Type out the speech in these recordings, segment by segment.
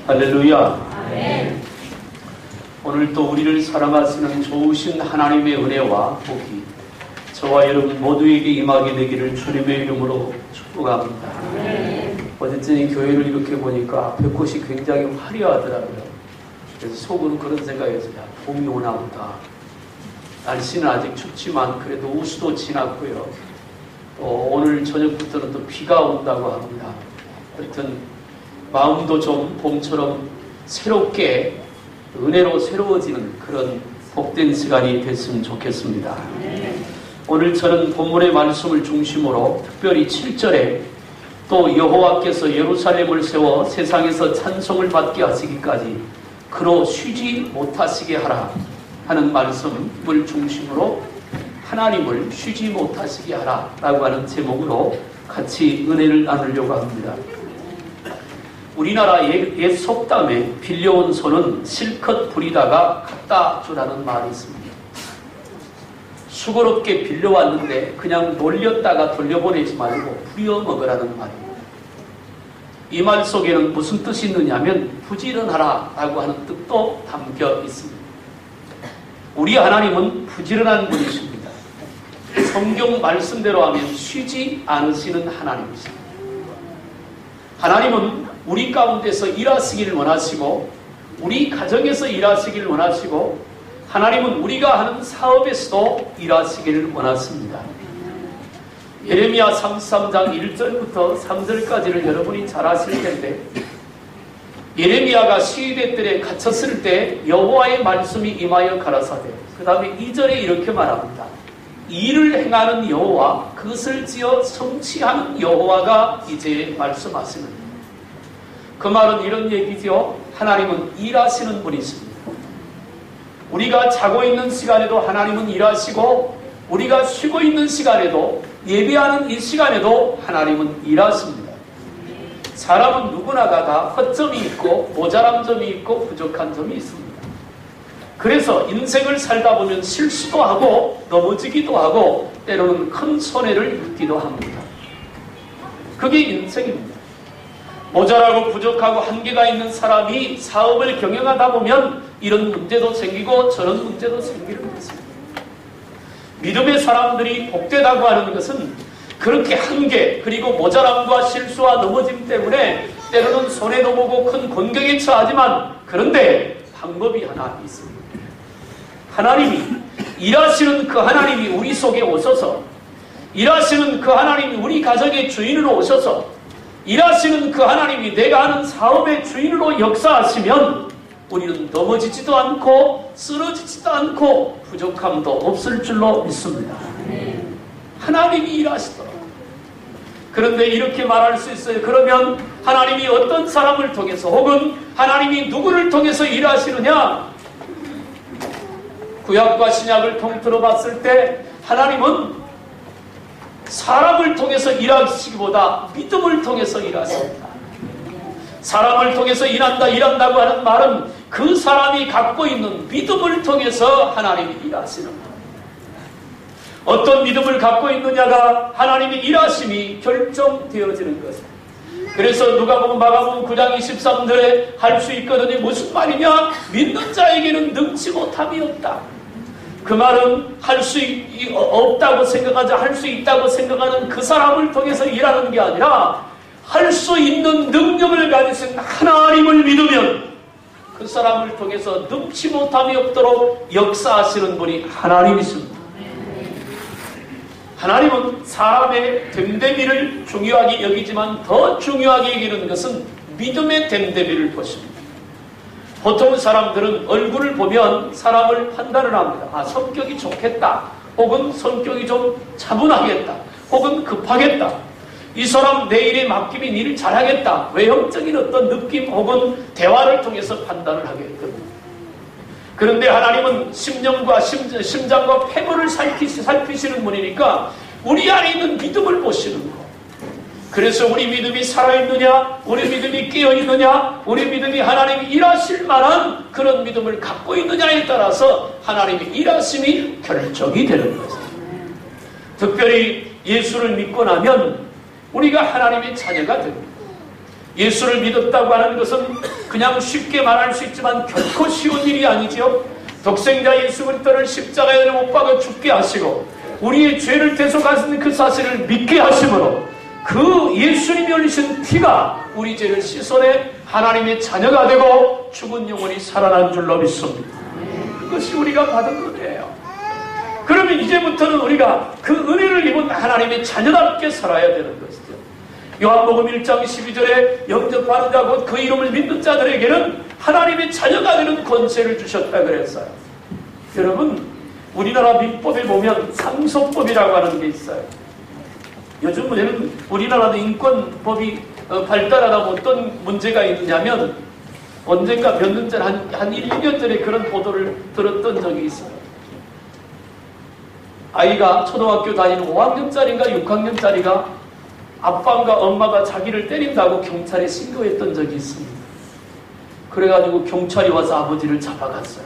할렐루야. 아멘. 오늘 또 우리를 사랑하시는 좋으신 하나님의 은혜와 복이 저와 여러분 모두에게 임하게 되기를 주님의 이름으로 축복합니다. 아멘. 어제쯤 교회를 이렇게 보니까 벚꽃이 굉장히 화려하더라고요. 그래서 속으로 그런 생각이 했어요. 봄이 오나 보다. 날씨는 아직 춥지만 그래도 우수도 지났고요. 또 오늘 저녁부터는 또 비가 온다고 합니다. 하여튼 마음도 좀 봄처럼 새롭게 은혜로 새로워지는 그런 복된 시간이 됐으면 좋겠습니다. 오늘 저는 본문의 말씀을 중심으로 특별히 7절에 또 여호와께서 예루살렘을 세워 세상에서 찬송을 받게 하시기까지 그로 쉬지 못하시게 하라 하는 말씀을 중심으로 하나님을 쉬지 못하시게 하라 라고 하는 제목으로 같이 은혜를 나누려고 합니다. 우리나라 옛 속담에 빌려온 손은 실컷 부리다가 갖다 주라는 말이 있습니다. 수고롭게 빌려왔는데 그냥 놀렸다가 돌려보내지 말고 부려먹으라는 말입니다. 이 말 속에는 무슨 뜻이 있느냐면 부지런하라 라고 하는 뜻도 담겨 있습니다. 우리 하나님은 부지런한 분이십니다. 성경 말씀대로 하면 쉬지 않으시는 하나님이십니다. 하나님은 우리 가운데서 일하시기를 원하시고 우리 가정에서 일하시기를 원하시고 하나님은 우리가 하는 사업에서도 일하시기를 원하십니다. 예레미야 33장 1절부터 3절까지를 여러분이 잘 아실 텐데 예레미야가 시위대 뜰에 갇혔을 때 여호와의 말씀이 임하여 가라사대 그 다음에 2절에 이렇게 말합니다. 일을 행하는 여호와 그것을 지어 성취하는 여호와가 이제 말씀하시는 그 말은 이런 얘기죠. 하나님은 일하시는 분이십니다. 우리가 자고 있는 시간에도 하나님은 일하시고 우리가 쉬고 있는 시간에도 예배하는 이 시간에도 하나님은 일하십니다. 사람은 누구나가 다 허점이 있고 모자란 점이 있고 부족한 점이 있습니다. 그래서 인생을 살다 보면 실수도 하고 넘어지기도 하고 때로는 큰 손해를 입기도 합니다. 그게 인생입니다. 모자라고 부족하고 한계가 있는 사람이 사업을 경영하다 보면 이런 문제도 생기고 저런 문제도 생기는 것입니다. 믿음의 사람들이 복되다고 하는 것은 그렇게 한계 그리고 모자람과 실수와 넘어짐 때문에 때로는 손해도 보고 큰 곤경에 처하지만 그런데 방법이 하나 있습니다. 하나님이 일하시는 그 하나님이 우리 속에 오셔서 일하시는 그 하나님이 우리 가정의 주인으로 오셔서 일하시는 그 하나님이 내가 하는 사업의 주인으로 역사하시면 우리는 넘어지지도 않고 쓰러지지도 않고 부족함도 없을 줄로 믿습니다. 하나님이 일하시더라고요. 그런데 이렇게 말할 수 있어요. 그러면 하나님이 어떤 사람을 통해서 혹은 하나님이 누구를 통해서 일하시느냐? 구약과 신약을 통틀어 봤을 때 하나님은 사람을 통해서 일하시기보다 믿음을 통해서 일하십니다. 사람을 통해서 일한다고 하는 말은 그 사람이 갖고 있는 믿음을 통해서 하나님이 일하시는 겁니다. 어떤 믿음을 갖고 있느냐가 하나님의 일하심이 결정되어지는 것입니다. 그래서 누가복음 마가복음 9장 23절에 할 수 있거든요. 무슨 말이냐? 믿는 자에게는 능치 못함이 없다. 그 말은 할 수 없다고 생각하지 할 수 있다고 생각하는 그 사람을 통해서 일하는 게 아니라 할 수 있는 능력을 가지신 하나님을 믿으면 그 사람을 통해서 능치 못함이 없도록 역사하시는 분이 하나님이십니다. 하나님은 사람의 됨됨이를 중요하게 여기지만 더 중요하게 여기는 것은 믿음의 됨됨이를 보십니다. 보통 사람들은 얼굴을 보면 사람을 판단을 합니다. 아, 성격이 좋겠다. 혹은 성격이 좀 차분하겠다. 혹은 급하겠다. 이 사람 내 일에 맡기면 일을 잘하겠다. 외형적인 어떤 느낌 혹은 대화를 통해서 판단을 하게 됩니다. 그런데 하나님은 심장과 폐부를 살피시는 분이니까 우리 안에 있는 믿음을 보시는 거. 그래서 우리 믿음이 살아있느냐, 우리 믿음이 깨어있느냐, 우리 믿음이 하나님이 일하실 만한 그런 믿음을 갖고 있느냐에 따라서 하나님의 일하심이 결정이 되는 것입니다. 특별히 예수를 믿고 나면 우리가 하나님의 자녀가 됩니다. 예수를 믿었다고 하는 것은 그냥 쉽게 말할 수 있지만 결코 쉬운 일이 아니지요. 독생자 예수 그리스도를 십자가에 못 박아 죽게 하시고 우리의 죄를 대속하시는 그 사실을 믿게 하심으로 그 예수님이 흘리신 피가 우리 죄를 씻어내 하나님의 자녀가 되고 죽은 영혼이 살아난 줄로 믿습니다. 그것이 우리가 받은 은혜예요. 그러면 이제부터는 우리가 그 은혜를 입은 하나님의 자녀답게 살아야 되는 것이죠. 요한복음 1장 12절에 영접하는 자 곧 그 이름을 믿는 자들에게는 하나님의 자녀가 되는 권세를 주셨다 그랬어요. 여러분, 우리나라 민법에 보면 상속법이라고 하는 게 있어요. 요즘에는 우리나라도 인권법이 발달하다 보면 어떤 문제가 있느냐면 언젠가 몇 년 전, 한 1, 2년 전에 그런 보도를 들었던 적이 있어요. 아이가 초등학교 다니는 5학년짜리인가 6학년짜리가 아빠가 엄마가 자기를 때린다고 경찰에 신고했던 적이 있습니다. 그래가지고 경찰이 와서 아버지를 잡아갔어요.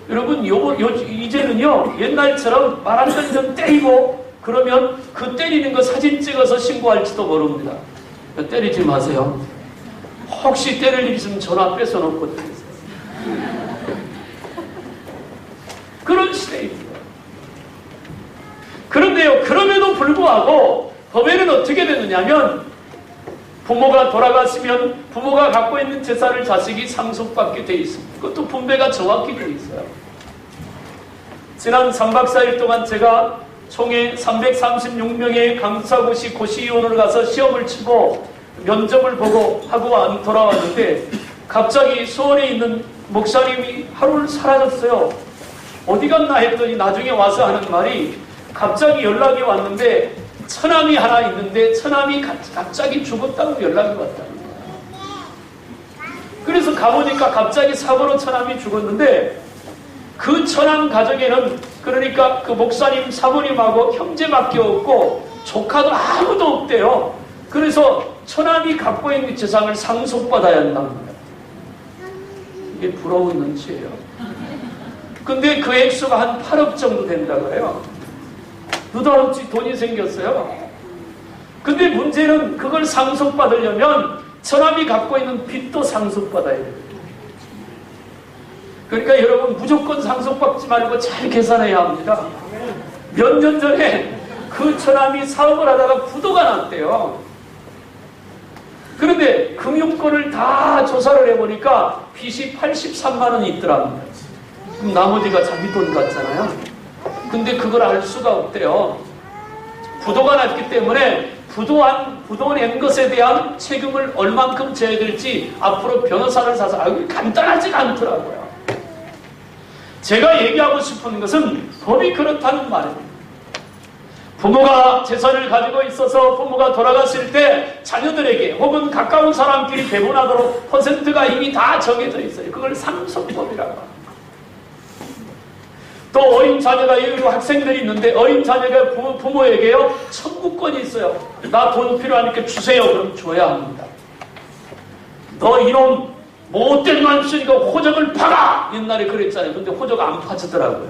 여러분, 이제는요, 옛날처럼 말 안 듣는 때리고 그러면 그 때리는 거 사진 찍어서 신고할지도 모릅니다. 때리지 마세요. 혹시 때릴 일 있으면 전화 뺏어놓고 때리세요. 그런 시대입니다. 그런데요, 그럼에도 불구하고 법에는 어떻게 되느냐면 부모가 돌아갔으면 부모가 갖고 있는 재산을 자식이 상속받게 되어 있습니다. 그것도 분배가 정확히 되어 있어요. 지난 3박 4일 동안 제가 총회 336명의 강사고시 고시위원으로 가서 시험을 치고 면접을 보고 하고 돌아왔는데 갑자기 수원에 있는 목사님이 하루를 사라졌어요. 어디 갔나 했더니 나중에 와서 하는 말이 갑자기 연락이 왔는데 처남이 하나 있는데 처남이 갑자기 죽었다고 연락이 왔다는 거예요. 그래서 가보니까 갑자기 사고로 처남이 죽었는데 그 처남 가정에는 그러니까 그 목사님 사모님하고 형제밖에 없고 조카도 아무도 없대요. 그래서 처남이 갖고 있는 재산을 상속받아야 한다는 거예요. 이게 부러운 눈치예요. 근데 그 액수가 한 8억 정도 된다고 해요. 느닷없이 돈이 생겼어요. 근데 문제는 그걸 상속받으려면 처남이 갖고 있는 빚도 상속받아야 돼요. 그러니까 여러분 무조건 상속받지 말고 잘 계산해야 합니다. 몇 년 전에 그 처남이 사업을 하다가 부도가 났대요. 그런데 금융권을 다 조사를 해보니까 빚이 83만 원이 있더랍니다. 그럼 나머지가 자기 돈 같잖아요. 근데 그걸 알 수가 없대요. 부도가 났기 때문에 부도 낸 것에 대한 책임을 얼만큼 져야 될지 앞으로 변호사를 사서 간단하지가 않더라고요. 제가 얘기하고 싶은 것은 법이 그렇다는 말입니다. 부모가 재산을 가지고 있어서 부모가 돌아갔을 때 자녀들에게 혹은 가까운 사람끼리 배분하도록 퍼센트가 이미 다 정해져 있어요. 그걸 상속법이라고 합니다. 또 어린 자녀가 여기로 학생들이 있는데 어린 자녀가 부모에게요 청구권이 있어요. 나 돈 필요하니까 주세요. 그럼 줘야 합니다. 너 이놈 못된 만 쓰니까 호적을 파라! 옛날에 그랬잖아요. 근데 호적 안 파지더라고요.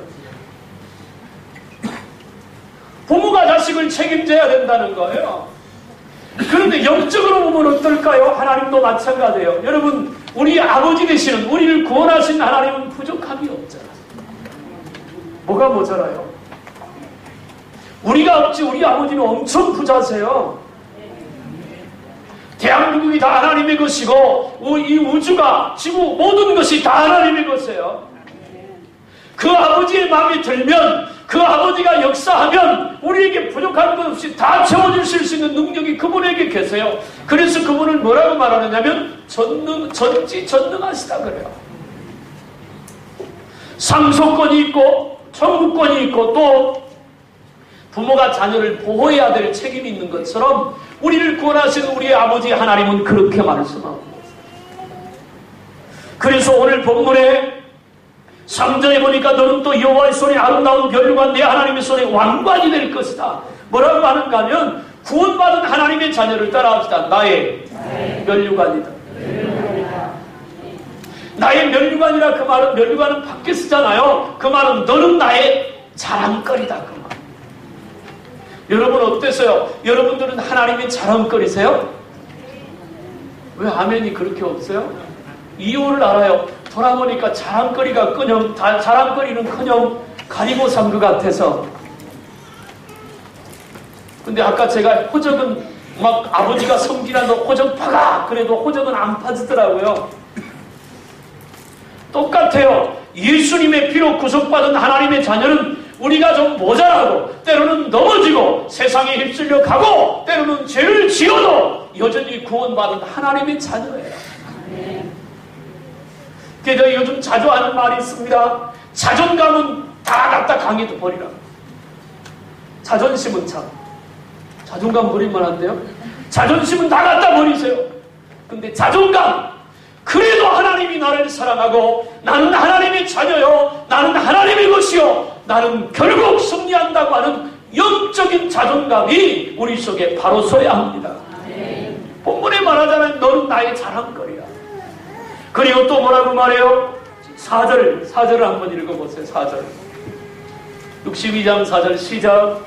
부모가 자식을 책임져야 된다는 거예요. 그런데 영적으로 보면 어떨까요? 하나님도 마찬가지예요. 여러분, 우리 아버지 되시는 우리를 구원하신 하나님은 부족함이 없잖아요. 뭐가 모자라요? 우리가 없지 우리 아버지는 엄청 부자세요. 대한민국이 다 하나님의 것이고 이 우주가 지구 모든 것이 다 하나님의 것이에요. 그 아버지의 마음에 들면 그 아버지가 역사하면 우리에게 부족한 것 없이 다 채워주실 수 있는 능력이 그분에게 계세요. 그래서 그분을 뭐라고 말하느냐면 전지전능하시다 그래요. 상속권이 있고 청구권이 있고 또 부모가 자녀를 보호해야 될 책임이 있는 것처럼 우리를 구원하신 우리의 아버지 하나님은 그렇게 말씀하고 있습니다. 그래서 오늘 본문에 3절에 보니까 너는 또 여호와의 손에 아름다운 면류관 내 하나님의 손에 왕관이 될 것이다. 뭐라고 하는가 하면 구원받은 하나님의 자녀를 따라합시다. 나의 면류관이다. 나의 면류관이라 그 말은 면류관은 밖에 쓰잖아요. 그 말은 너는 나의 자랑거리다. 그 말. 여러분 어땠어요? 여러분들은 하나님의 자랑거리세요? 왜 아멘이 그렇게 없어요? 이유를 알아요. 돌아보니까 자랑거리는커녕 가리고 산 것 같아서. 근데 아까 제가 호적은 막 아버지가 성기라 너 호적 파가! 그래도 호적은 안 파지더라고요. 똑같아요. 예수님의 피로 구속받은 하나님의 자녀는 우리가 좀 모자라고 때로는 넘어지고 세상에 휩쓸려 가고 때로는 죄를 지어도 여전히 구원받은 하나님의 자녀예요. 그래서 요즘 자주 하는 말이 있습니다. 자존감은 다 갖다 강의도 버리라. 자존심은 참 자존감 버릴만 한데요. 자존심은 다 갖다 버리세요. 근데 자존감, 그래도 하나님이 나를 사랑하고 나는 하나님의 자녀요, 나는 하나님의 것이요, 나는 결국 승리한다고 하는 영적인 자존감이 우리 속에 바로 서야 합니다. 본문에 말하자면 너는 나의 자랑거리야. 그리고 또 뭐라고 말해요? 4절을 한번 읽어보세요. 4절 62장 4절 시작.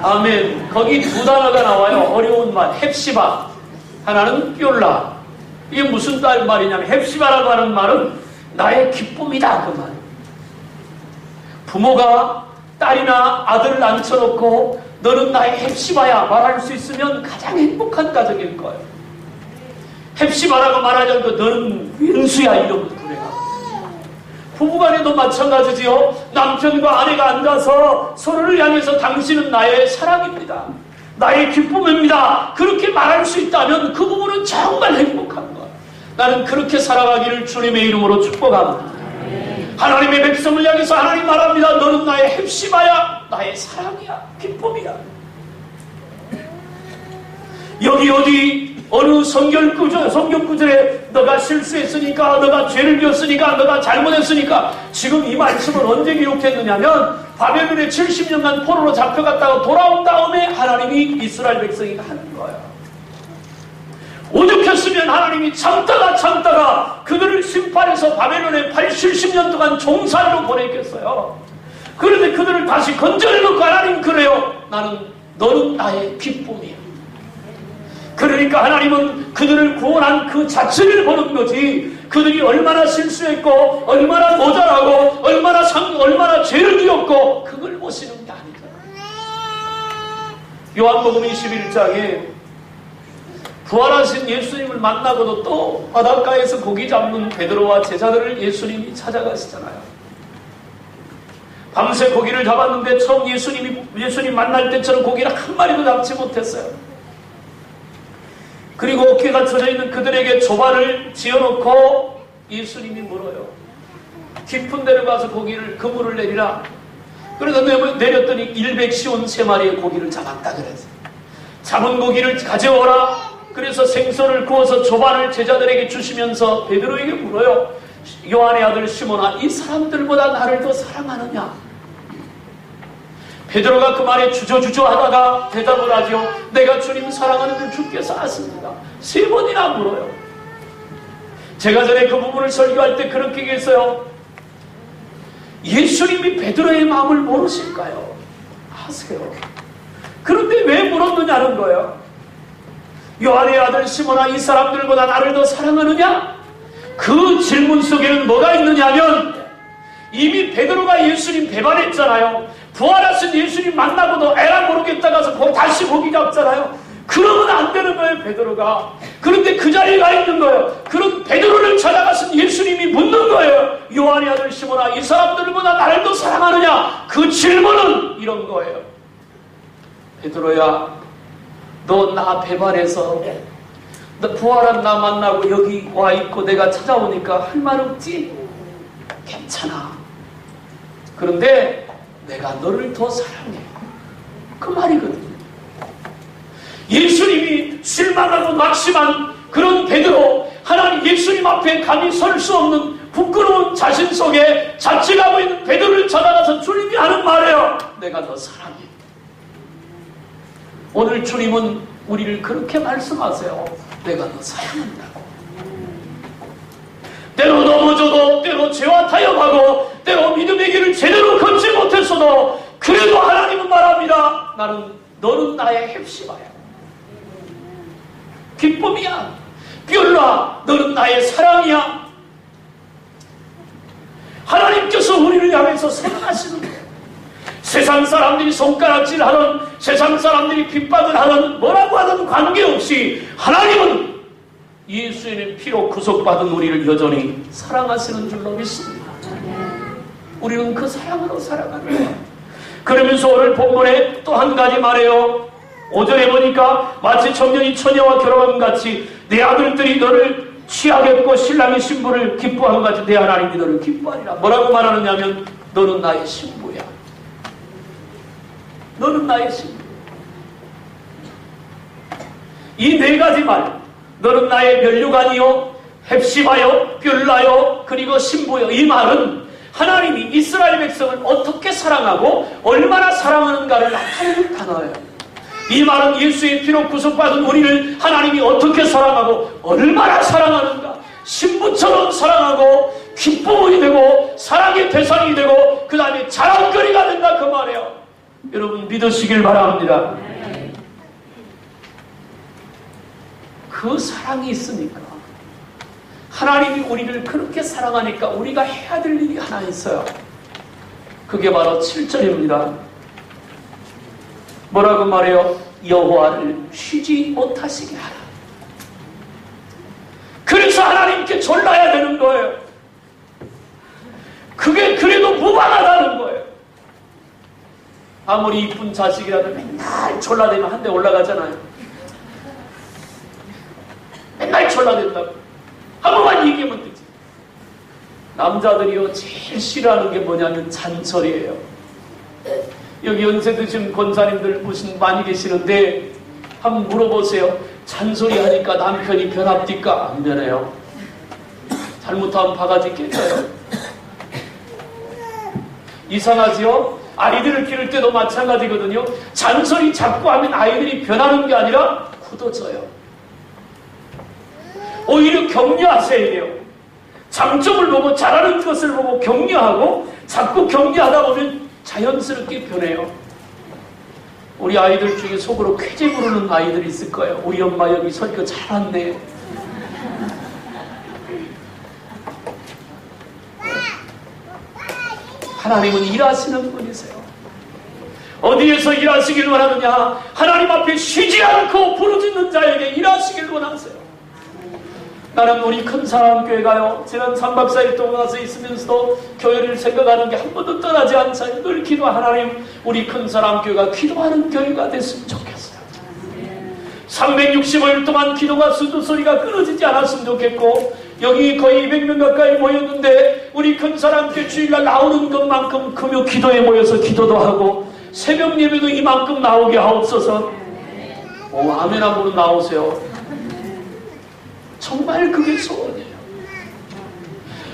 아멘. 거기 두 단어가 나와요. 어려운 말. 헵시바. 하나는 뻬라. 이게 무슨 말이냐면 헵시바라고 하는 말은 나의 기쁨이다. 그 말. 부모가 딸이나 아들을 앉혀놓고 너는 나의 헵시바야 말할 수 있으면 가장 행복한 가정일 거예요. 헵시바라고 말하지 않고 너는 왼수야 이러면 불행하고. 부부간에도 마찬가지지요. 남편과 아내가 앉아서 서로를 향해서 당신은 나의 사랑입니다. 나의 기쁨입니다. 그렇게 말할 수 있다면 그 부부는 정말 행복한 거예요. 나는 그렇게 살아가기를 주님의 이름으로 축복합니다. 하나님의 백성을 향해서 하나님 말합니다. 너는 나의 헵시바야, 나의 사랑이야, 기쁨이야. 여기 어디 어느 성경 구절에 너가 실수했으니까, 너가 죄를 지었으니까, 너가 잘못했으니까. 지금 이 말씀을 언제 기록했느냐면 바벨론에 70년간 포로로 잡혀갔다가 돌아온 다음에 하나님이 이스라엘 백성에게 하는 거예요. 오죽했으면 하나님이 참다가 그들을 심판해서 바벨론에 70년 동안 종살이로 보냈겠어요. 그런데 그들을 다시 건져내놓고 하나님 그래요. 너는 나의 기쁨이야. 그러니까 하나님은 그들을 구원한 그 자체를 보는 거지, 그들이 얼마나 실수했고 얼마나 모자라고 얼마나 죄를 지었고 그걸 보시는 게 아니잖아요. 요한복음 21장에 부활하신 예수님을 만나고도 또 바닷가에서 고기 잡는 베드로와 제자들을 예수님이 찾아가시잖아요. 밤새 고기를 잡았는데 처음 예수님 만날 때처럼 고기를 한 마리도 잡지 못했어요. 그리고 어깨가 젖어 있는 그들에게 조반을 지어놓고 예수님이 물어요. 깊은 데로 가서 그물을 내리라. 그래서 내렸더니 153마리의 고기를 잡았다 그랬어요. 잡은 고기를 가져오라. 그래서 생선을 구워서 조반을 제자들에게 주시면서 베드로에게 물어요. 요한의 아들 시몬아, 이 사람들보다 나를 더 사랑하느냐? 베드로가 그 말에 주저주저 하다가 대답을 하죠. 내가 주님 사랑하는 줄 주께서 아십니다. 3번이나 물어요. 제가 전에 그 부분을 설교할 때 그렇게 얘기했어요. 예수님이 베드로의 마음을 모르실까요? 아세요. 그런데 왜 물었느냐는 거예요. 요한의 아들 시몬아, 이 사람들보다 나를 더 사랑하느냐? 그 질문 속에는 뭐가 있느냐면 이미 베드로가 예수님 배반했잖아요. 부활하신 예수님 만나고도 에라 모르겠다 가서 다시 고기 잡잖아요. 그러면 안 되는 거예요, 베드로가. 그런데 그 자리에 가 있는 거예요. 그런 베드로를 찾아가신 예수님이 묻는 거예요. 요한의 아들 시몬아, 이 사람들보다 나를 더 사랑하느냐? 그 질문은 이런 거예요. 베드로야, 너 나 배반해서 너 부활한 나 만나고 여기 와 있고 내가 찾아오니까 할 말 없지? 괜찮아. 그런데 내가 너를 더 사랑해. 그 말이거든요. 예수님이 실망하고 낙심한 그런 베드로, 하나님 예수님 앞에 감히 설 수 없는 부끄러운 자신 속에 자책하고 있는 베드로를 찾아가서 주님이 하는 말이에요. 내가 너 사랑해. 오늘 주님은 우리를 그렇게 말씀하세요. 내가 너 사랑한다고. 때로 넘어져도, 때로 죄와 타협하고, 때로 믿음의 길을 제대로 걷지 못했어도 그래도 하나님은 말합니다. 너는 나의 헵시바야. 기쁨이야. 뷸라, 너는 나의 사랑이야. 하나님께서 우리를 향해서 생각하시는 거예요. 세상 사람들이 손가락질하든, 세상 사람들이 핍박을 하든, 뭐라고 하든 관계없이 하나님은 예수의 피로 구속받은 우리를 여전히 사랑하시는 줄로 믿습니다. 우리는 그 사랑으로 살아가는 거예요. 그러면서 오늘 본문에 또 한 가지 말해요. 5절에 보니까 마치 청년이 처녀와 결혼한 같이 내 아들들이 너를 취하겠고 신랑의 신부를 기뻐한 같이 내 하나님이 너를 기뻐하리라. 뭐라고 말하느냐면 너는 나의 신부야. 너는 나의 신부. 이 네 가지 말, 너는 나의 면류관이요, 헵시바요, 뷸라요, 그리고 신부요. 이 말은 하나님이 이스라엘 백성을 어떻게 사랑하고 얼마나 사랑하는가를 나타내는 단어예요. 이 말은 예수의 피로 구속받은 우리를 하나님이 어떻게 사랑하고 얼마나 사랑하는가, 신부처럼 사랑하고 기쁨이 되고 사랑의 대상이 되고 그 다음에 자랑거리가 된다 그 말이에요. 여러분 믿으시길 바랍니다. 그 사랑이 있으니까, 하나님이 우리를 그렇게 사랑하니까 우리가 해야 될 일이 하나 있어요. 그게 바로 7절입니다. 뭐라고 말해요? 여호와를 쉬지 못하시게 하라. 그래서 하나님께 졸라야 되는 거예요. 그게 그래도 무방하다는 거예요. 아무리 이쁜 자식이라도 맨날 졸라대면 한 대 올라가잖아요. 맨날 졸라댄다고. 한 번만 얘기하면 되지. 남자들이요 제일 싫어하는 게 뭐냐면 잔소리예요. 여기 연세 드신 권사님들 많이 계시는데 한번 물어보세요. 잔소리 하니까 남편이 변합니까? 안 변해요. 잘못하면 바가지 깨져요. 이상하지요? 아이들을 기를 때도 마찬가지거든요. 잔소리 자꾸 하면 아이들이 변하는 게 아니라 굳어져요. 오히려 격려하셔야 돼요. 장점을 보고 잘하는 것을 보고 격려하고 자꾸 격려하다 보면 자연스럽게 변해요. 우리 아이들 중에 속으로 쾌재 부르는 아이들이 있을 거예요. 우리 엄마 여기 설교 잘한대. 하나님은 일하시는 분이세요. 어디에서 일하시길 원하느냐? 하나님 앞에 쉬지 않고 부르짖는 자에게 일하시길 원하세요. 나는 우리 큰사랑교회가요, 지난 3박 4일 동안 와서 있으면서도 교회를 생각하는 게 한 번도 떠나지 않아요. 늘 기도, 하나님 우리 큰사랑교회가 기도하는 교회가 됐으면 좋겠어요. 365일 동안 기도가 수두소리가 끊어지지 않았으면 좋겠고, 여기 거의 200명 가까이 모였는데 우리 큰사랑교회 주일날 나오는 것만큼 금요 기도에 모여서 기도도 하고 새벽 예배도 이만큼 나오게 하옵소서. 아멘 한번 나오세요. 정말 그게 소원이에요.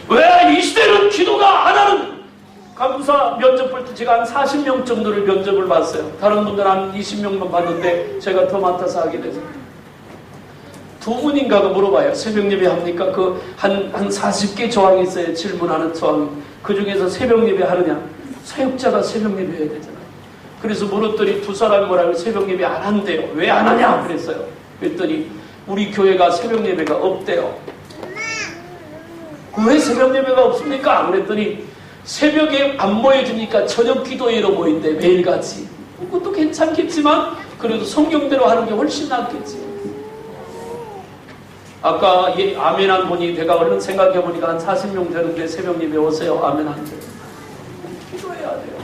왜 이 시대는 기도가 안 하는? 간부사 면접 볼 때 제가 한 40명 정도를 면접을 봤어요. 다른 분들은 한 20명만 봤는데 제가 더 많아서 하게 돼서 두 분인가가 물어봐요. 새벽 예배 합니까? 한 40개 조항이 있어요. 질문하는 조항이. 그 중에서 새벽 예배 하느냐? 사역자가 새벽 예배 해야 되잖아요. 그래서 물었더니 두 사람이 뭐라고 새벽 예배 안 한대요. 왜 안 하냐? 그랬어요. 그랬더니 우리 교회가 새벽 예배가 없대요. 왜 새벽 예배가 없습니까? 그랬더니 새벽에 안 모여주니까 저녁 기도회로 모인대, 매일같이. 그것도 괜찮겠지만 그래도 성경대로 하는 게 훨씬 낫겠지. 아까 아멘 한 분이 내가 얼른 생각해보니까 한 40명 되는데 새벽 예배 오세요. 아멘 한 분. 기도해야 돼요.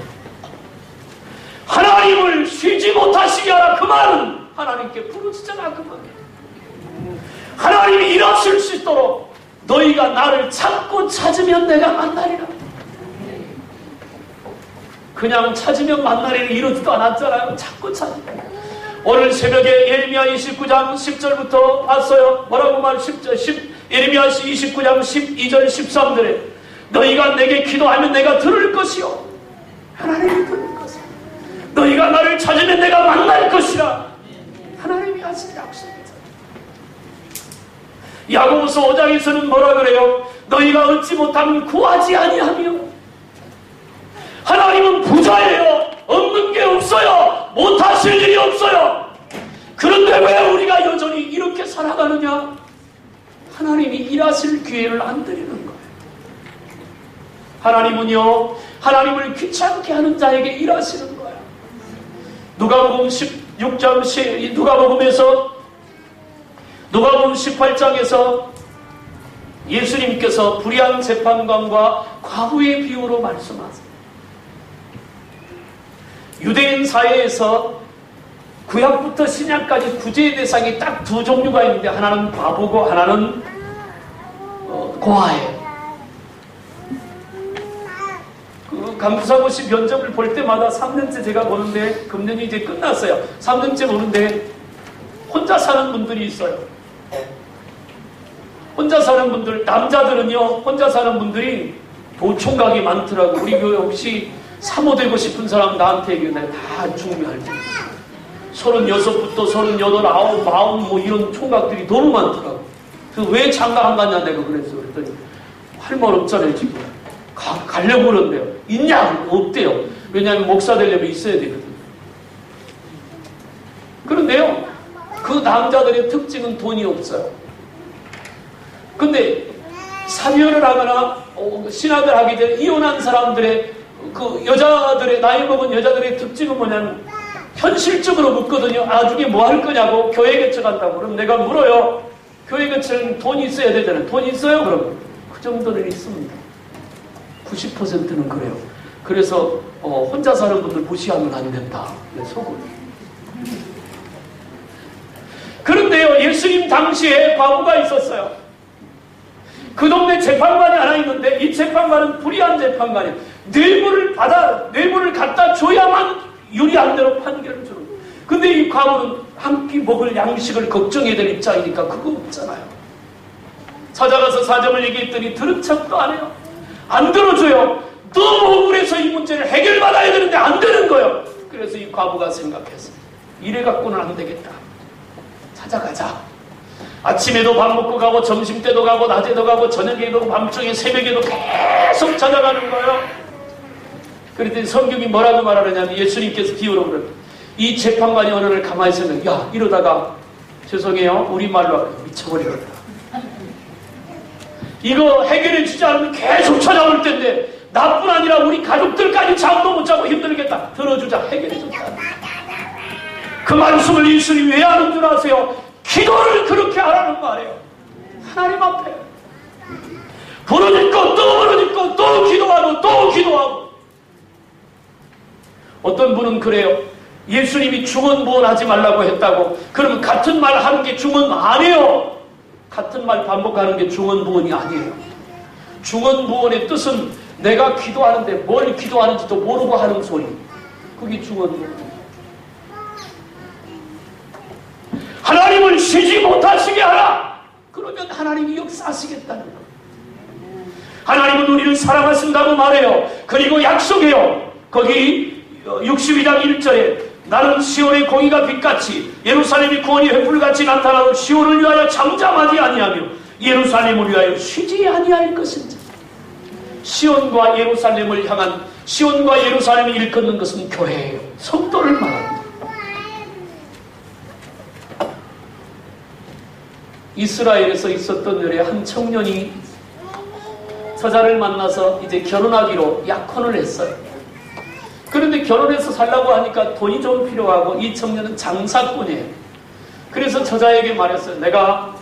하나님을 쉬지 못하시게 하라. 그 말은 하나님께 부르짖잖아. 그 말이에요. 하나님이 일하실 수 있도록 너희가 나를 찾고 찾으면 내가 만나리라. 그냥 찾으면 만나리라 이러지도 않았잖아요. 찾고 찾으면. 오늘 새벽에 예레미야 29장 10절부터 봤어요. 뭐라고 말 10절 예레미야 29장 12절 13절에 너희가 내게 기도하면 내가 들을 것이요 하나님이 들을 것이요 너희가 나를 찾으면 내가 만날 것이라. 하나님이 하신 약속이죠. 야고보서 5장에서는 뭐라 그래요? 너희가 얻지 못하면 구하지 아니하며. 하나님은 부자예요. 없는 게 없어요. 못하실 일이 없어요. 그런데 왜 우리가 여전히 이렇게 살아가느냐? 하나님이 일하실 기회를 안 드리는 거예요. 하나님은요, 하나님을 귀찮게 하는 자에게 일하시는 거예요. 누가복음 16장, 누가복음 18장에서 예수님께서 불의한 재판관과 과부의 비유로 말씀하세요. 유대인 사회에서 구약부터 신약까지 구제의 대상이 딱 두 종류가 있는데 하나는 과부고 하나는 고아예요. 그 간부사고시 면접을 볼 때마다 3년째 제가 보는데 금년이 이제 끝났어요. 3년째 보는데 혼자 사는 분들이 있어요. 혼자 사는 분들, 남자들은요, 혼자 사는 분들이 도총각이 많더라고. 우리 교회 혹시 사모 되고 싶은 사람 나한테 얘기해. 다 준비할 때. 36부터 38, 9, 40 뭐 이런 총각들이 너무 많더라고. 그래서 왜 장가 안 갔냐 내가 그랬어. 그랬더니 할 말 없잖아요 지금. 가려고 그런대요. 있냐? 없대요. 왜냐하면 목사 되려면 있어야 되거든. 그런데요, 그 남자들의 특징은 돈이 없어요. 근데 사별을 하거나 신학을 하기 전에 이혼한 사람들의 그 여자들의, 나이 먹은 여자들의 특징은 뭐냐면 현실적으로 묻거든요. 나중에 뭐 할 거냐고. 교회 개척한다고. 그럼 내가 물어요. 교회 개척은 돈이 있어야 되잖아요. 돈이 있어요? 그럼 그 정도는 있습니다. 90%는 그래요. 그래서 혼자 사는 분들 무시하면 안 된다. 속을. 그런데요, 예수님 당시에 과부가 있었어요. 그 동네 재판관이 하나 있는데 이 재판관은 불의한 재판관이에요. 뇌물을 갖다 줘야만 유리한 대로 판결을 주는 거예요. 근데 이 과부는 한 끼 먹을 양식을 걱정해야 될 입장이니까 그거 없잖아요. 찾아가서 사정을 얘기했더니 들은 척도 안 해요. 안 들어줘요. 너무 억울해서 이 문제를 해결받아야 되는데 안 되는 거예요. 그래서 이 과부가 생각했어요. 이래 갖고는 안 되겠다. 찾아가자. 아침에도 밥 먹고 가고 점심때도 가고 낮에도 가고 저녁에도 밤중에 새벽에도 계속 찾아가는 거예요. 그랬더니 성경이 뭐라고 말하느냐면 예수님께서 비유로 그래요. 이 재판관이 어느 날 가만히 있으면 야 이러다가 죄송해요 우리말로 미쳐버리겠다. 이거 해결해 주지 않으면 계속 찾아올 텐데 나뿐 아니라 우리 가족들까지 잠도 못 자고 힘들겠다. 들어주자. 해결해 주자. 그 말씀을 예수님이 왜 하는 줄 아세요? 기도를 그렇게 하라는 말이에요. 하나님 앞에 부르짖고 또 부르짖고 또 기도하고 또 기도하고. 어떤 분은 그래요. 예수님이 중언부언하지 말라고 했다고. 그러면 같은 말 하는 게 중언 아니에요. 같은 말 반복하는 게 중언부언이 아니에요. 중언부언의 뜻은 내가 기도하는데 뭘 기도하는지도 모르고 하는 소리. 그게 중언부언이에요. 하나님을 쉬지 못하시게 하라. 그러면 하나님이 역사하시겠다는 거예요. 하나님은 우리를 사랑하신다고 말해요. 그리고 약속해요. 거기 62장 1절에 나는 시온의 공의가 빛같이 예루살렘의 구원이 횃불같이 나타나고 시온을 위하여 잠잠하지 아니하며 예루살렘을 위하여 쉬지 아니할 것인지. 시온과 예루살렘을 향한 시온과 예루살렘을 일컫는 것은 교회예요. 성도를 말합니다. 이스라엘에서 있었던 일에 한 청년이 처자를 만나서 이제 결혼하기로 약혼을 했어요. 그런데 결혼해서 살라고 하니까 돈이 좀 필요하고 이 청년은 장사꾼이에요. 그래서 처자에게 말했어요. 내가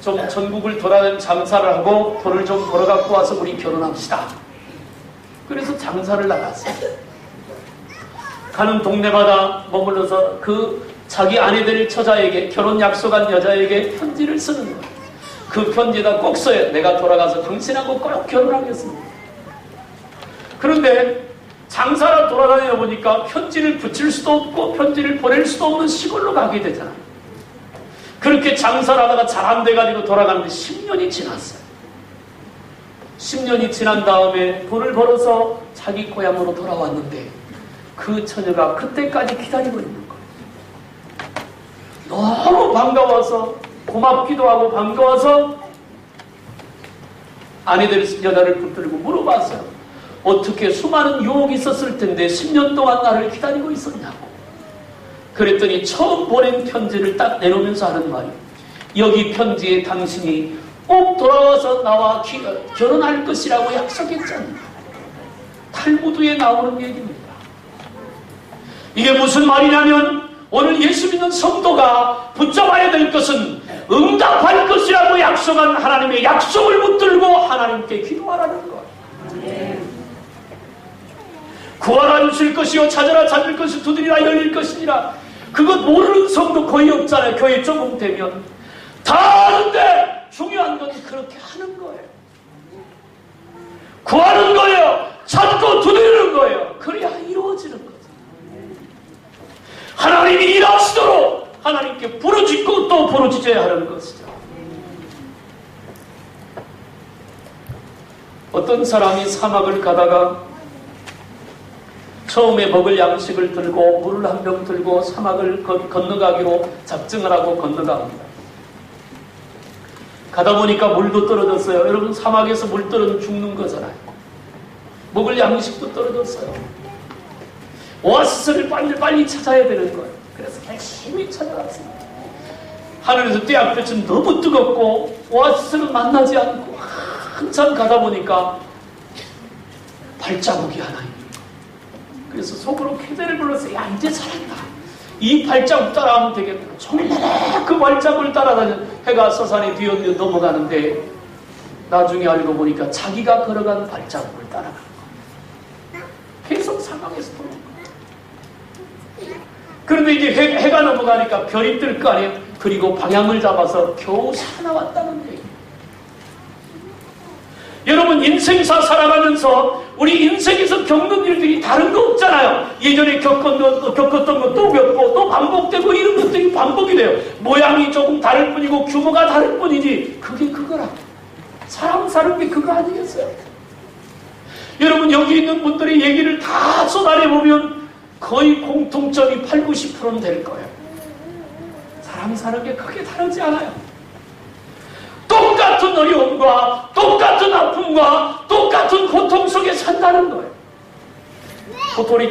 좀 전국을 돌아다니는 장사를 하고 돈을 좀 벌어갖고 와서 우리 결혼합시다. 그래서 장사를 나갔어요. 가는 동네마다 머물러서 그 자기 아내 될 처자에게 결혼 약속한 여자에게 편지를 쓰는 거예요. 그 편지에다 꼭 써요. 내가 돌아가서 당신하고 꼭 결혼하겠습니다. 그런데 장사를 돌아다니다 보니까 편지를 붙일 수도 없고 편지를 보낼 수도 없는 시골로 가게 되잖아요. 그렇게 장사를 하다가 잘 안 돼가지고 돌아가는데 10년이 지났어요. 10년이 지난 다음에 돈을 벌어서 자기 고향으로 돌아왔는데 그 처녀가 그때까지 기다리고 있는 거예요. 너무 반가워서 고맙기도 하고 반가워서 아내들 여자를 붙들고 물어봤어요. 어떻게 수많은 유혹이 있었을 텐데 10년 동안 나를 기다리고 있었냐고. 그랬더니 처음 보낸 편지를 딱 내놓으면서 하는 말이, 여기 편지에 당신이 꼭 돌아와서 나와 결혼할 것이라고 약속했잖아. 탈무드에 나오는 얘기입니다. 이게 무슨 말이냐면 오늘 예수 믿는 성도가 붙잡아야 될 것은 응답할 것이라고 약속한 하나님의 약속을 붙들고 하나님께 기도하라는 것. 구하라 주실 것이요 찾아라 찾을 것이 두드리라 열릴 것이니라. 그것 모르는 성도 거의 없잖아요. 교회 조금 되면 다 아는데 중요한 건 그렇게 하는 거예요. 구하는 거예요. 찾고 두드리는 거예요. 그래야 이루어지는 거죠. 하나님이 일하시도록 하나님께 부르짖고 또 부르짖어야 하는 것이죠. 어떤 사람이 사막을 가다가 처음에 먹을 양식을 들고 물을 한 병 들고 사막을 건너가기로 작정을 하고 건너갑니다. 가다 보니까 물도 떨어졌어요. 여러분, 사막에서 물 떨어지면 죽는 거잖아요. 먹을 양식도 떨어졌어요. 오아시스를 빨리 찾아야 되는 거예요. 그래서 열심히 찾아갔습니다. 하늘에서 떼약볕은 너무 뜨겁고 오아시스는 만나지 않고 한참 가다 보니까 발자국이 하나 있는 거예요. 그래서 속으로 쾌대를 불렀어요. 야, 이제 살았다. 이 발자국 따라가면 되겠다. 정말 그 발자국을 따라다녀 해가 서산에 뒤엉겨 넘어가는데 나중에 알고 보니까 자기가 걸어간 발자국을 따라가는 거예요. 계속 사막에서 도는 거예요. 그런데 이제 해가 넘어가니까 별이 뜰 거 아니에요. 그리고 방향을 잡아서 겨우 살아나왔다는 얘기예요. 여러분, 인생사 살아가면서 우리 인생에서 겪는 일들이 다른 거 없잖아요. 예전에 겪었던 거 또 겪고 또 반복되고 이런 것들이 반복이 돼요. 모양이 조금 다를 뿐이고 규모가 다를 뿐이지 그게 그거라. 사람 사는 게 그거 아니겠어요? 여러분, 여기 있는 분들의 얘기를 다 쏟아내보면 거의 공통점이 80~90%는 될 거예요. 사람 사는 게 크게 다르지 않아요. 똑같은 어려움과 똑같은 아픔과 똑같은 고통 속에 산다는 거예요. 도토리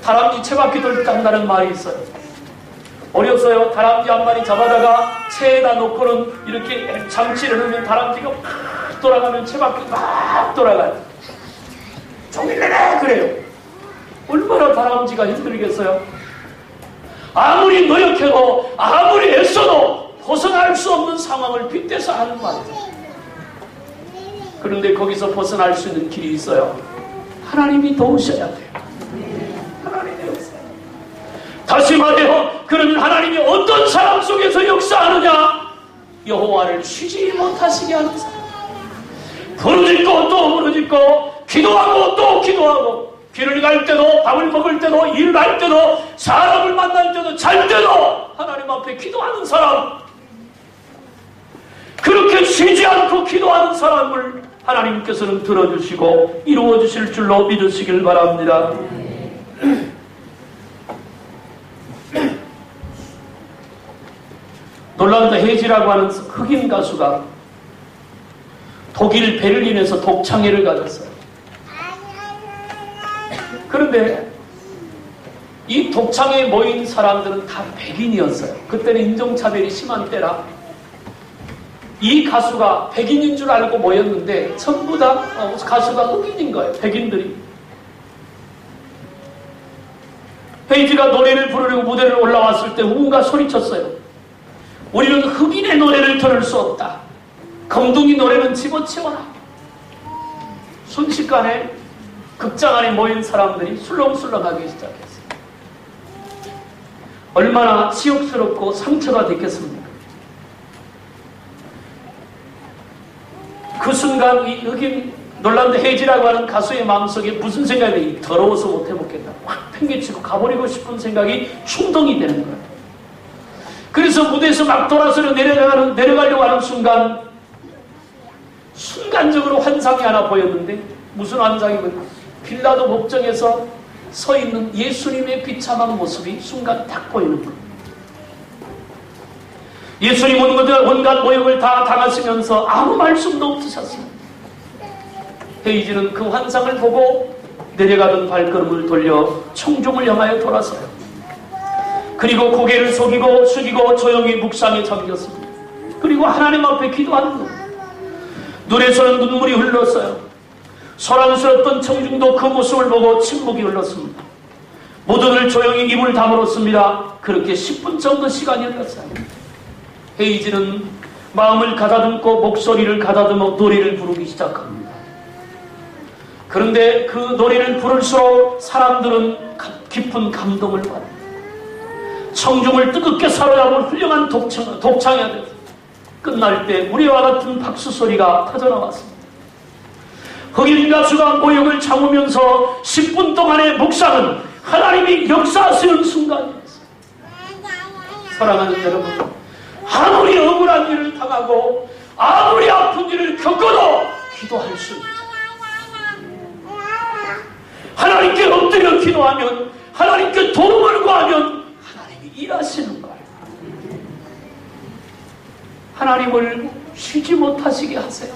다람쥐 채바퀴 돌단다는 말이 있어요. 어렸어요. 다람쥐 한 마리 잡아다가 채에다 놓고는 이렇게 장치를 하면 다람쥐가 막 돌아가면 채바퀴 막 돌아가요. 종일 내내 그래요. 얼마나 다람쥐가 힘들겠어요. 아무리 노력해도 아무리 애써도 벗어날 수 없는 상황을 빗대서 하는 말이죠. 그런데 거기서 벗어날 수 있는 길이 있어요. 하나님이 도우셔야 돼요. 하나님이 도우셔야 돼요. 다시 말해요. 그러면 하나님이 어떤 사람 속에서 역사하느냐? 여호와를 쉬지 못하시게 하는 사람. 부르짖고 또 부르짖고 기도하고 또 기도하고 길을 갈 때도 밥을 먹을 때도 일을 할 때도 사람을 만날 때도 잘 때도 하나님 앞에 기도하는 사람. 그렇게 쉬지 않고 기도하는 사람을 하나님께서는 들어주시고 이루어주실 줄로 믿으시길 바랍니다. 놀란드 헤이지라고 하는 흑인 가수가 독일 베를린에서 독창회를 가졌어요. 그런데 이 독창회에 모인 사람들은 다 백인이었어요. 그때는 인종차별이 심한 때라 이 가수가 백인인 줄 알고 모였는데 전부 다 가수가 흑인인 거예요. 백인들이. 헤이지가 노래를 부르려고 무대를 올라왔을 때 누군가 소리쳤어요. 우리는 흑인의 노래를 들을 수 없다. 검둥이 노래는 집어치워라. 순식간에 극장 안에 모인 사람들이 술렁술렁하기 시작했어요. 얼마나 치욕스럽고 상처가 됐겠습니까? 그 순간 이 흑인 놀란드 헤이지라고 하는 가수의 마음속에 무슨 생각이 더러워서 못 해먹겠다. 확 팽개치고 가버리고 싶은 생각이 충동이 되는 거예요. 그래서 무대에서 막 돌아서려 내려가려고 하는 순간적으로 환상이 하나 보였는데 무슨 환상이면 빌라도 법정에서 서 있는 예수님의 비참한 모습이 순간 딱 보이는 거예요. 예수님 온갖 모욕을 다 당하시면서 아무 말씀도 없으셨어요. 헤이즈는 그 환상을 보고 내려가던 발걸음을 돌려 청중을 향하여 돌아서요. 그리고 고개를 숙이고 조용히 묵상에 잠겼습니다. 그리고 하나님 앞에 기도하는 겁니다. 눈에서는 눈물이 흘렀어요. 소란스럽던 청중도 그 모습을 보고 침묵이 흘렀습니다. 모두들 조용히 입을 다물었습니다. 그렇게 10분 정도 시간이 흘렀어요. 헤이즈는 마음을 가다듬고 목소리를 가다듬어 노래를 부르기 시작합니다. 그런데 그 노래를 부를수록 사람들은 깊은 감동을 받습니다. 청중을 뜨겁게 사로잡은 훌륭한 독창이었습니다. 끝날 때 무리와 같은 박수 소리가 터져나왔습니다. 흑인 가수가 모욕을 참으면서 10분 동안의 묵상은 하나님이 역사하시는 순간이었어요. 사랑하는 여러분, 아무리 억울한 일을 당하고 아무리 아픈 일을 겪어도 기도할 수 있어요. 하나님께 엎드려 기도하면, 하나님께 도움을 구하면 하나님이 일하시는 거예요. 하나님을 쉬지 못하시게 하세요.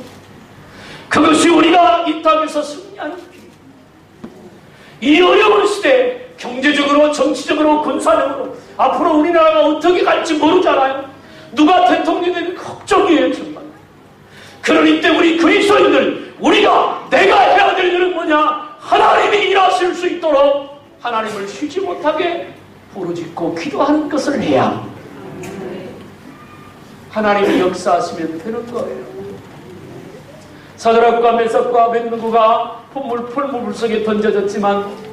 그것이 우리가 이 땅에서 승리하는 길. 이 어려운 시대, 경제적으로, 정치적으로, 군사적으로 앞으로 우리나라가 어떻게 갈지 모르잖아요. 누가 대통령이 되는 걱정이에요, 정말. 그러니 때문에 우리 그리스도인들, 내가 해야 될 일은 뭐냐? 하나님이 일하실 수 있도록 하나님을 쉬지 못하게 부르짖고 기도하는 것을 해야 하나님이 역사하시면 되는 거예요. 사드락과 메삭과 아벳느고가 풀무불 속에 던져졌지만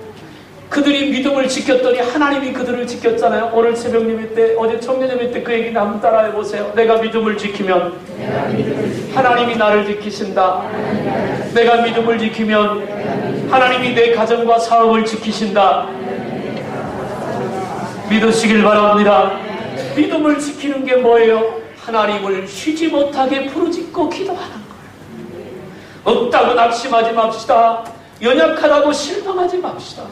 그들이 믿음을 지켰더니 하나님이 그들을 지켰잖아요. 오늘 새벽 예배 때, 어제 청년 예배 때 그 얘기는 한번 따라해 보세요. 내가 믿음을 지키면 하나님이 나를 지키신다. 내가 믿음을 지키면 하나님이 내 가정과 사업을 지키신다. 믿으시길 바랍니다. 믿음을 지키는 게 뭐예요? 하나님을 쉬지 못하게 부르짖고 기도하는 거예요. 없다고 낙심하지 맙시다. 연약하다고 실망하지 맙시다.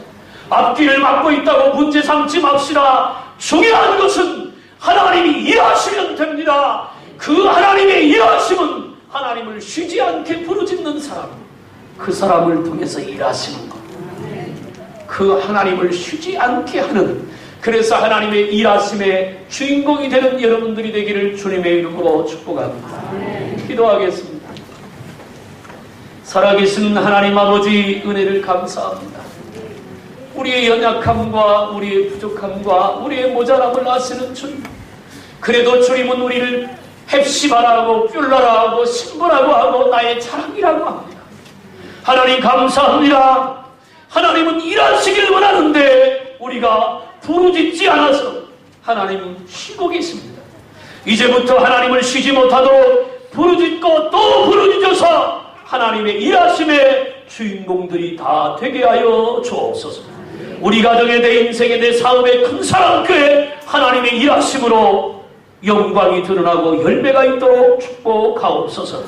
앞길을 막고 있다고 문제 삼지 맙시다. 중요한 것은 하나님이 일하시면 됩니다. 그 하나님의 일하심은 하나님을 쉬지 않게 부르짖는 사람, 그 사람을 통해서 일하시는 것. 그 하나님을 쉬지 않게 하는, 그래서 하나님의 일하심의 주인공이 되는 여러분들이 되기를 주님의 이름으로 축복합니다. 기도하겠습니다. 살아계신 하나님 아버지, 은혜를 감사합니다. 우리의 연약함과 우리의 부족함과 우리의 모자람을 아시는 주님, 그래도 주님은 우리를 헵시바라고 뷸라라고 신부라고 하고 나의 자랑이라고 합니다. 하나님 감사합니다. 하나님은 일하시길 원하는데 우리가 부르짖지 않아서 하나님은 쉬고 계십니다. 이제부터 하나님을 쉬지 못하도록 부르짖고 또 부르짖어서 하나님의 일하심의 주인공들이 다 되게 하여 주옵소서. 우리 가정에, 내 인생에, 내 사업에, 큰 사랑교회 하나님의 일하심으로 영광이 드러나고 열매가 있도록 축복하옵소서.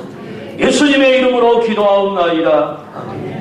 예수님의 이름으로 기도하옵나이다. 아멘.